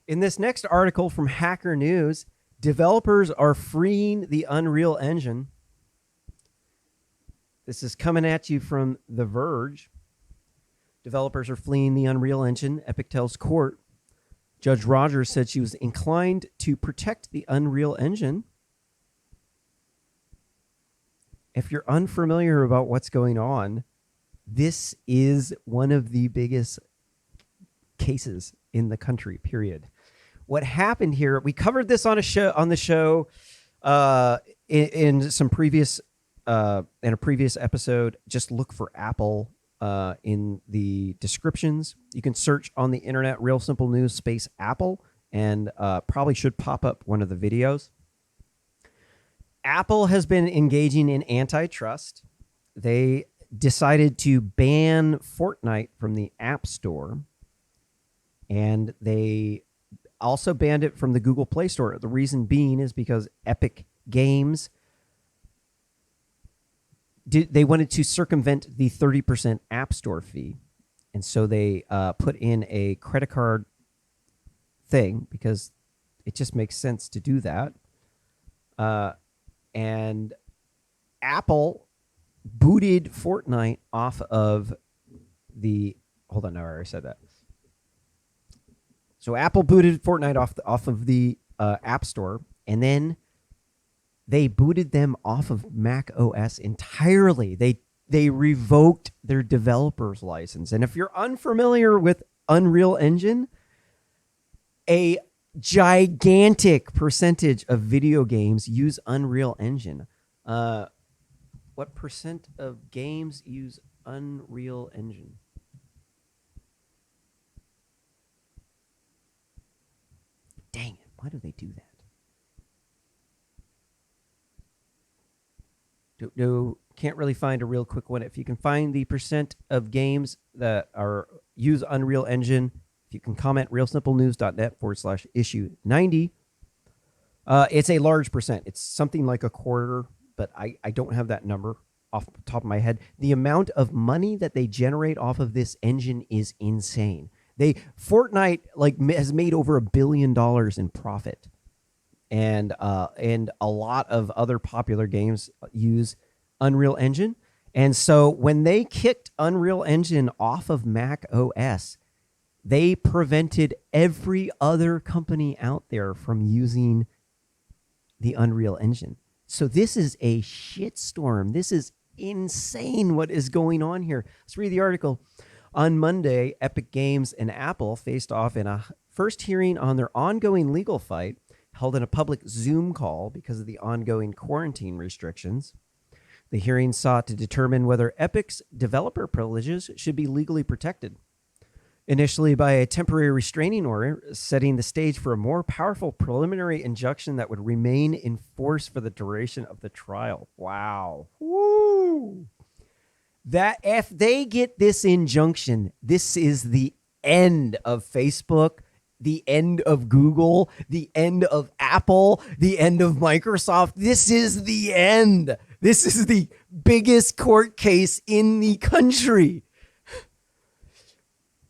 In this next article from Hacker News, developers are freeing the Unreal Engine. This is coming at you from The Verge. Developers are fleeing the Unreal Engine, Epic tells court. Judge Rogers said she was inclined to protect the Unreal Engine. If you're unfamiliar about what's going on, this is one of the biggest cases in the country, period. What happened here, we covered this on the show in some previous in a previous episode. Just look for Apple in the descriptions. You can search on the internet Real Simple News space Apple, and probably should pop up one of the videos. Apple has been engaging in antitrust. They decided to ban Fortnite from the App Store, and they also banned it from the Google Play Store. The reason being is because Epic Games, they wanted to circumvent the 30% App Store fee. And so they put in a credit card thing because it just makes sense to do that. And Apple booted Fortnite off of the... Hold on, no, I already said that. So Apple booted Fortnite off of the App Store, and then they booted them off of Mac OS entirely. They revoked their developer's license. And if you're unfamiliar with Unreal Engine, a gigantic percentage of video games use Unreal Engine. What percent of games use Unreal Engine? Dang it, why do they do that? Can't really find a real quick one. If you can find the percent of games that use Unreal Engine, if you can comment realsimplenews.net/issue 90. It's a large percent. It's something like a quarter, but I don't have that number off the top of my head. The amount of money that they generate off of this engine is insane. Fortnite has made over $1 billion in profit, and a lot of other popular games use Unreal Engine. And so when they kicked Unreal Engine off of Mac OS, they prevented every other company out there from using the Unreal Engine. So this is a shitstorm. This is insane what is going on here. Let's read the article. On Monday, Epic Games and Apple faced off in a first hearing on their ongoing legal fight, held in a public Zoom call because of the ongoing quarantine restrictions. The hearing sought to determine whether Epic's developer privileges should be legally protected. Initially by a temporary restraining order, setting the stage for a more powerful preliminary injunction that would remain in force for the duration of the trial. Wow. Woo! That if they get this injunction, this is the end of Facebook, the end of Google, the end of Apple, the end of Microsoft. This is the end. This is the biggest court case in the country.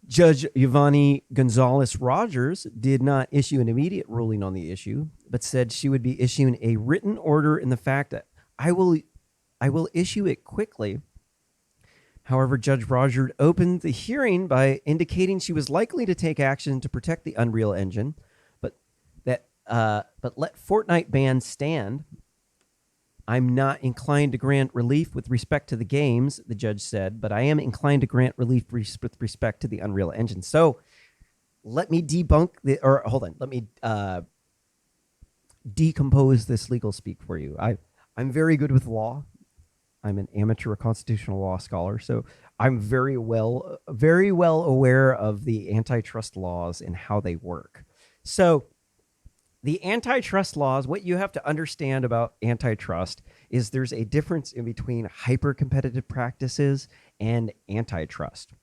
Judge Yvonne Gonzalez-Rogers did not issue an immediate ruling on the issue, but said she would be issuing a written order in the fact that I will issue it quickly. However, Judge Rogers opened the hearing by indicating she was likely to take action to protect the Unreal Engine, but let Fortnite ban stand. I'm not inclined to grant relief with respect to the games, the judge said, but I am inclined to grant relief with respect to the Unreal Engine. So let me let me decompose this legal speak for you. I'm very good with law. I'm an amateur constitutional law scholar, so I'm very well aware of the antitrust laws and how they work. So the antitrust laws, what you have to understand about antitrust is there's a difference in between hyper-competitive practices and antitrust.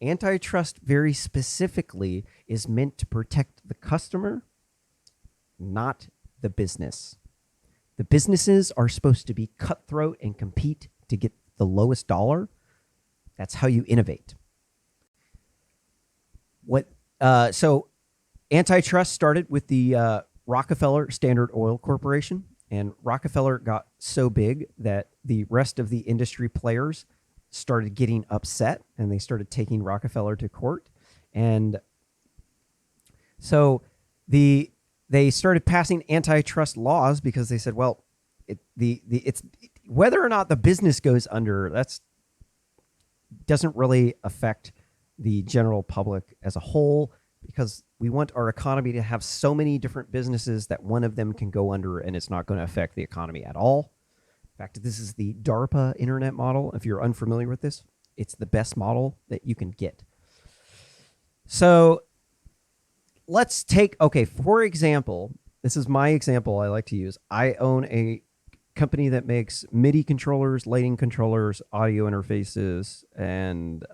Antitrust very specifically is meant to protect the customer, not the business. The businesses are supposed to be cutthroat and compete to get the lowest dollar. That's how you innovate. So Antitrust started with the Rockefeller Standard Oil Corporation, and Rockefeller got so big that the rest of the industry players started getting upset, and they started taking Rockefeller to court. And so they started passing antitrust laws because they said, well, it's whether or not the business goes under, that's doesn't really affect the general public as a whole, because we want our economy to have so many different businesses that one of them can go under and it's not going to affect the economy at all. In fact, this is the DARPA internet model. If you're unfamiliar with this, it's the best model that you can get. So let's take, for example, this is my example I like to use. I own a company that makes MIDI controllers, lighting controllers, audio interfaces, and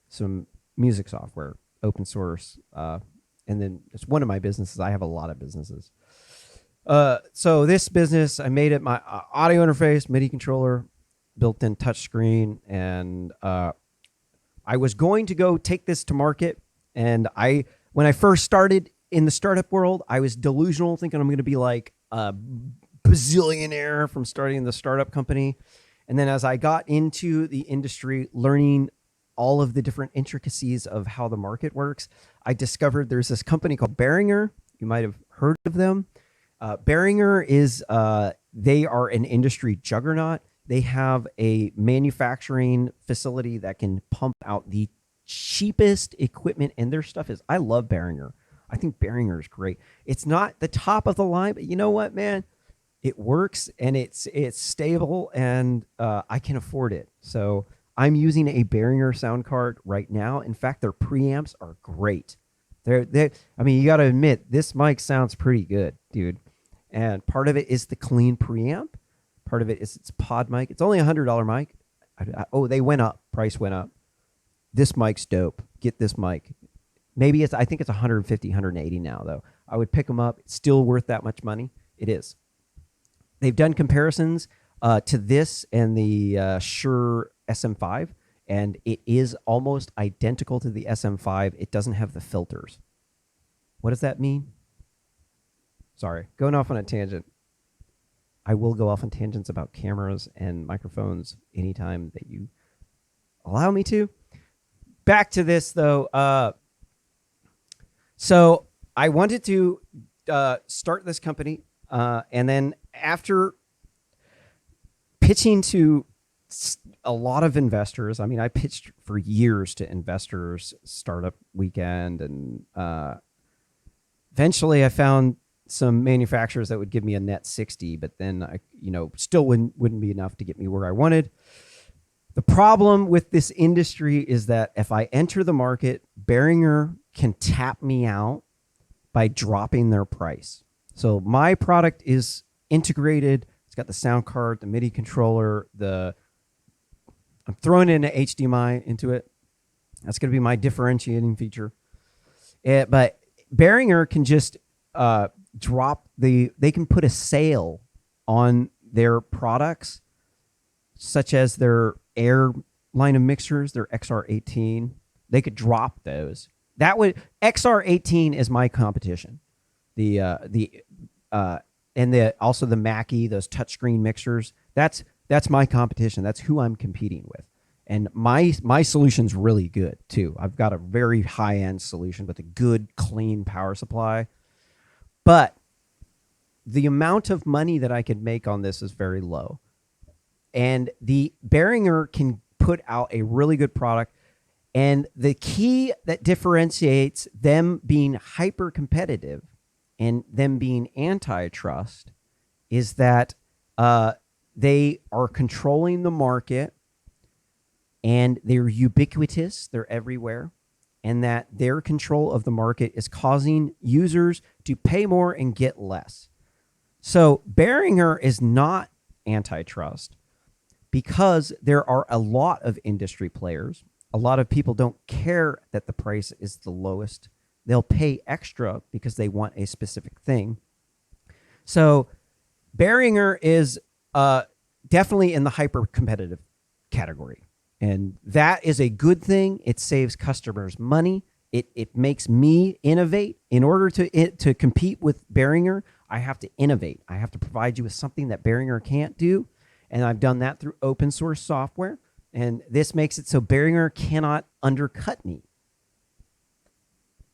some music software, open source. And then it's one of my businesses. I have a lot of businesses. So this business, I made it my audio interface, MIDI controller, built-in touchscreen, and I was going to go take this to market. And when I first started in the startup world, I was delusional, thinking I'm going to be like a bazillionaire from starting the startup company. And then as I got into the industry, learning all of the different intricacies of how the market works, I discovered there's this company called Behringer. You might have heard of them. Behringer is, they are an industry juggernaut. They have a manufacturing facility that can pump out the cheapest equipment, and their stuff is, I love Behringer. I think Behringer is great. It's not the top of the line, but you know what, man? It works, and it's stable, and I can afford it. So I'm using a Behringer sound card right now. In fact, their preamps are great. I mean, you got to admit, this mic sounds pretty good, dude. And part of it is the clean preamp. Part of it is its pod mic. It's only $100 mic. They went up. Price went up. This mic's dope. Get this mic. Maybe I think it's 150, 180 now, though. I would pick them up. It's still worth that much money. It is. They've done comparisons to this and the Shure SM5, and it is almost identical to the SM5. It doesn't have the filters. What does that mean? Sorry, going off on a tangent. I will go off on tangents about cameras and microphones anytime that you allow me to. Back to this, though. So I wanted to start this company, and then after pitching to a lot of investors, I mean, I pitched for years to investors, Startup Weekend, and eventually I found some manufacturers that would give me a net 60, but then I, still wouldn't be enough to get me where I wanted. The problem with this industry is that if I enter the market, Behringer can tap me out by dropping their price. So my product is integrated. It's got the sound card, the MIDI controller, I'm throwing in an HDMI into it. That's going to be my differentiating feature. But Behringer can just they can put a sale on their products, such as their Air line of mixers, their XR18. They could drop those. XR18 is my competition. Also the Mackie, those touchscreen mixers. That's my competition. That's who I'm competing with. And my solution's really good too. I've got a very high-end solution with a good, clean power supply. But the amount of money that I could make on this is very low. And the Behringer can put out a really good product. And the key that differentiates them being hyper competitive and them being antitrust is that they are controlling the market, and they're ubiquitous, they're everywhere, and that their control of the market is causing users to pay more and get less. So Behringer is not antitrust because there are a lot of industry players. A lot of people don't care that the price is the lowest. They'll pay extra because they want a specific thing. So Behringer is definitely in the hyper-competitive category. And that is a good thing. It saves customers money. It makes me innovate. In order to compete with Behringer, I have to innovate. I have to provide you with something that Behringer can't do, and I've done that through open source software. And this makes it so Behringer cannot undercut me.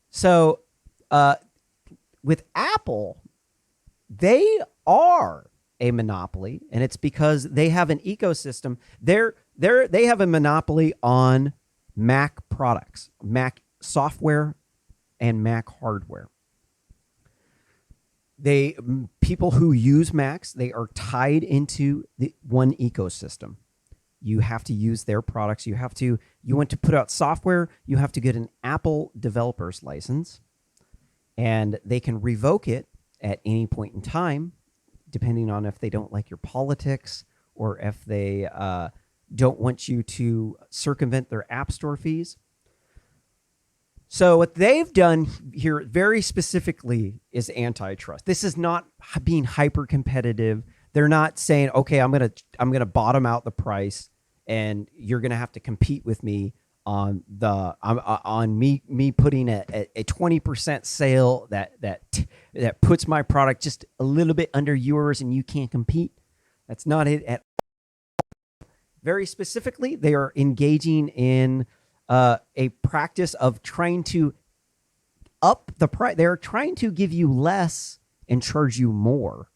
So with Apple, they are a monopoly, and it's because they have an ecosystem. They have a monopoly on Mac products, Mac software, and Mac hardware. People who use Macs, they are tied into the one ecosystem. You have to use their products. You want to put out software, you have to get an Apple developer's license, and they can revoke it at any point in time, depending on if they don't like your politics or if they don't want you to circumvent their App Store fees. So what they've done here very specifically is antitrust. This is not being hyper competitive. They're not saying, okay, I'm gonna bottom out the price, and you're gonna have to compete with me on me putting a 20% sale that puts my product just a little bit under yours, and you can't compete. That's not it at all. Very specifically, they are engaging in a practice of trying to up the price. They're trying to give you less and charge you more.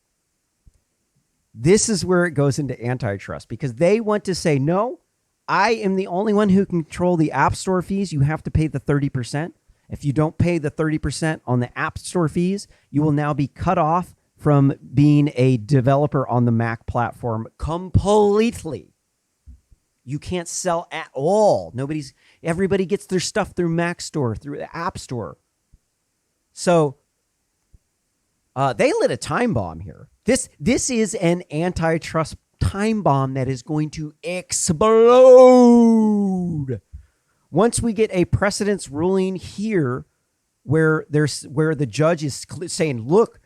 This is where it goes into antitrust, because they want to say, no, I am the only one who can control the App Store fees. You have to pay the 30%. If you don't pay the 30% on the App Store fees, you will now be cut off from being a developer on the Mac platform completely. You can't sell at all. Everybody gets their stuff through Mac Store, through the App Store. So they lit a time bomb here. This is an antitrust time bomb that is going to explode once we get a precedence ruling here, where the judge is saying, look,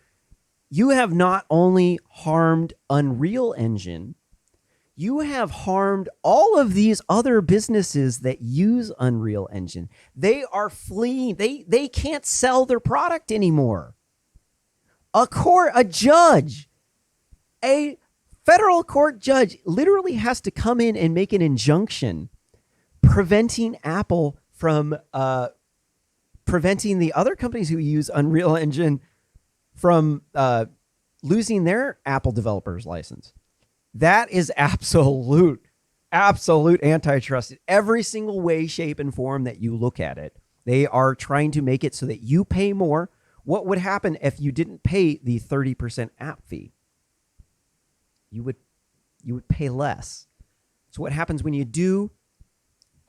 you have not only harmed Unreal Engine, you have harmed all of these other businesses that use Unreal Engine. They are fleeing. They can't sell their product anymore. A federal court judge literally has to come in and make an injunction preventing Apple from preventing the other companies who use Unreal Engine from losing their Apple developer's license. That is absolute antitrust in every single way, shape, and form that you look at it. They are trying to make it so that you pay more. What would happen if you didn't pay the 30% app fee? You would pay less. So what happens when you do?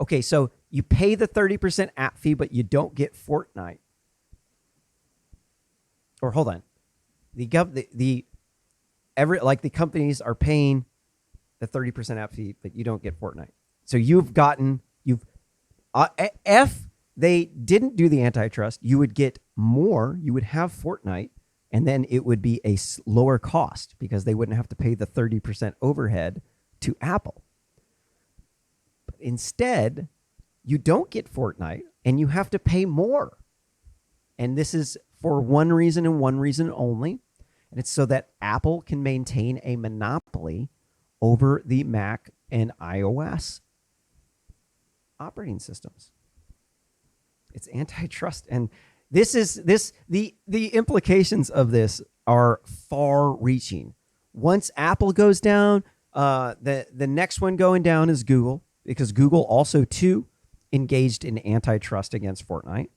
Okay, so you pay the 30% app fee, but you don't get Fortnite. Or hold on, the companies are paying the 30% app fee, but you don't get Fortnite. So if they didn't do the antitrust, you would get more. You would have Fortnite, and then it would be a lower cost because they wouldn't have to pay the 30% overhead to Apple. But instead, you don't get Fortnite, and you have to pay more. And this is for one reason and one reason only. And it's so that Apple can maintain a monopoly over the Mac and iOS operating systems. It's antitrust. And the implications of this are far reaching. Once Apple goes down, the next one going down is Google, because Google also too engaged in antitrust against Fortnite.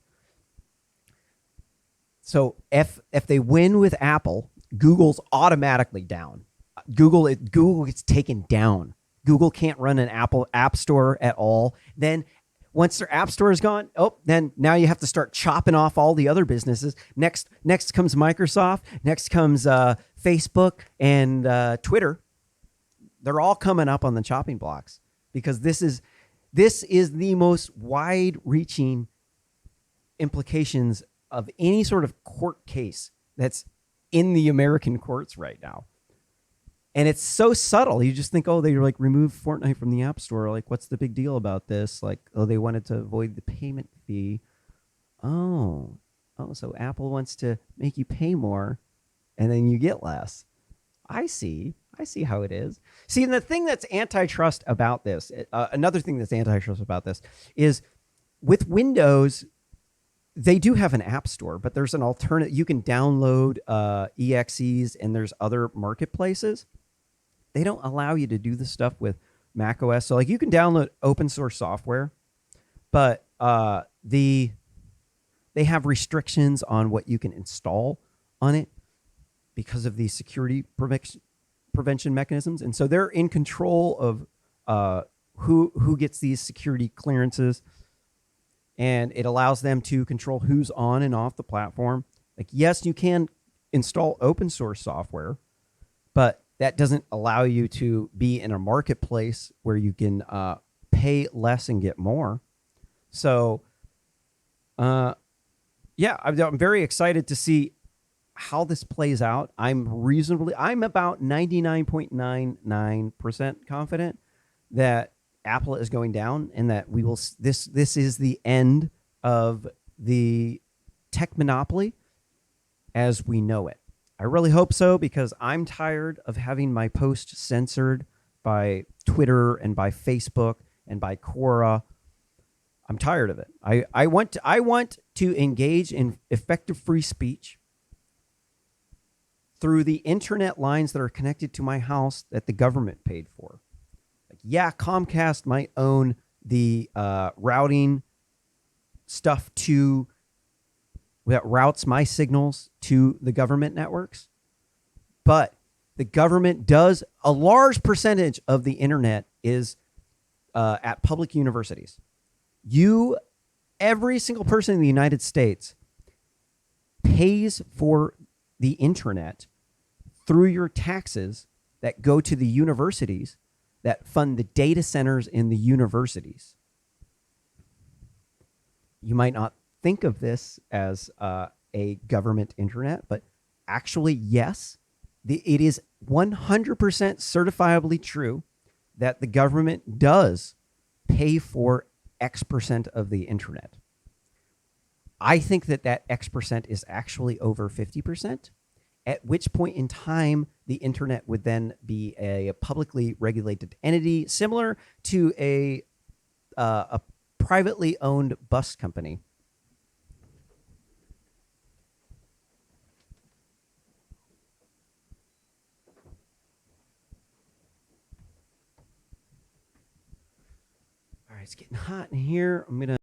So if they win with Apple, Google's automatically down. Google gets taken down. Google can't run an Apple app store at all. Then once their app store is gone, then now you have to start chopping off all the other businesses. Next comes Microsoft. Next comes Facebook and Twitter. They're all coming up on the chopping blocks because this is the most wide-reaching implications of any sort of court case that's in the American courts right now. And it's so subtle. You just think, they like removed Fortnite from the App Store. Like, what's the big deal about this? Like, they wanted to avoid the payment fee. Oh, so Apple wants to make you pay more, and then you get less. I see how it is. See, and the thing that's antitrust about this, another thing that's antitrust about this is with Windows, they do have an app store, but there's an alternate. You can download EXEs, and there's other marketplaces. They don't allow you to do the stuff with Mac OS. So like you can download open source software, but they have restrictions on what you can install on it because of these security prevention mechanisms. And so they're in control of who gets these security clearances, and it allows them to control who's on and off the platform. Like, yes, you can install open source software, but that doesn't allow you to be in a marketplace where you can pay less and get more. So, yeah, I'm very excited to see how this plays out. I'm about 99.99% confident that Apple is going down, and that we will. This is the end of the tech monopoly as we know it. I really hope so, because I'm tired of having my posts censored by Twitter and by Facebook and by Quora. I'm tired of it. I want to engage in effective free speech through the internet lines that are connected to my house that the government paid for. Like, yeah, Comcast might own the routing stuff that routes my signals to the government networks, but the government does, a large percentage of the internet is at public universities. Every single person in the United States pays for the internet through your taxes that go to the universities that fund the data centers in the universities. You might not think of this as a government internet, but actually, yes, it is 100% certifiably true that the government does pay for X percent of the internet. I think that X percent is actually over 50%, at which point in time the internet would then be a publicly regulated entity, similar to a privately owned bus company. All right, it's getting hot in here. I'm going to